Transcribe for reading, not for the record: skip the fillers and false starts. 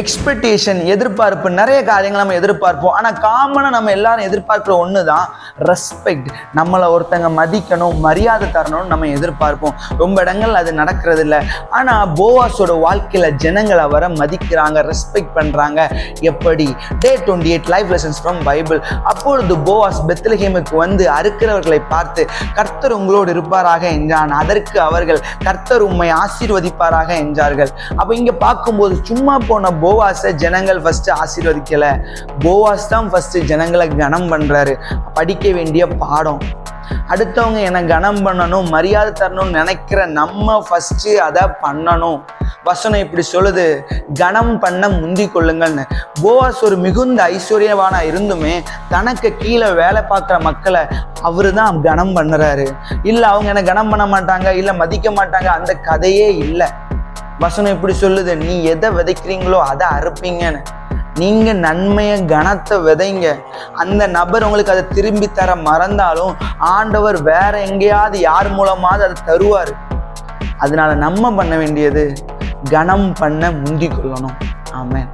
Expectation, எதிர்பார்ப்பு, நிறைய காரியங்கள் நம்ம எதிர்பார்ப்போம். ஆனால் காமனாக நம்ம எல்லாரும் எதிர்பார்க்குற ஒன்று தான் ரெஸ்பெக்ட். நம்மளை ஒருத்தங்க மதிக்கணும், மரியாதை தரணும்னு நம்ம எதிர்பார்ப்போம். ரொம்ப இடங்கள் அது நடக்கிறது இல்லை. ஆனால் போவாஸோட வாழ்க்கையில் ஜனங்களை வர மதிக்கிறாங்க, ரெஸ்பெக்ட் பண்ணுறாங்க. எப்படி? Day 28 life lessons from Bible. அப்பொழுது போவாஸ் பெத்லகேமுக்கு வந்து அறுக்கிறவர்களை பார்த்து, கர்த்தர் உங்களோடு இருப்பாராக என்றான். அதற்கு அவர்கள், கர்த்தர் உம்மை ஆசீர்வதிப்பாராக என்றார்கள். அப்போ இங்கே பார்க்கும்போது சும்மா போன போவாஸை ஜனங்கள் ஃபர்ஸ்ட் ஆசீர்வதிக்கல. போவாஸ் தான் ஃபர்ஸ்ட் ஜனங்களை கனம் பண்றாரு. படிக்க வேண்டிய பாடம். அடுத்தவங்க என்னை கனம் பண்ணணும், மரியாதை தரணும்னு நினைக்கிற நம்ம ஃபர்ஸ்ட் அதை பண்ணணும். வசனம் இப்படி சொல்லுது, கனம் பண்ண முந்தி கொள்ளுங்கள்னு. போவாஸ் ஒரு மிகுந்த ஐஸ்வர்யவானா இருந்துமே தனக்கு கீழே வேலை பார்க்குற மக்களை அவரு தான் கனம் பண்ணுறாரு. இல்லை அவங்க என்ன கனம் பண்ண மாட்டாங்க, இல்லை மதிக்க மாட்டாங்க, அந்த கதையே இல்லை. வசனம் இப்படி சொல்லுது, நீ எதை விதைக்கிறீங்களோ அதை அறுப்பீங்கன்னு. நீங்க நன்மையை, கனத்தை விதைங்க. அந்த நபர் உங்களுக்கு அதை திரும்பி தர மறந்தாலும் ஆண்டவர் வேற எங்கேயாவது யார் மூலமாவது அதை தருவார். அதனால நம்ம பண்ண வேண்டியது கனம் பண்ண முந்தி கொள்ளணும். ஆமென்.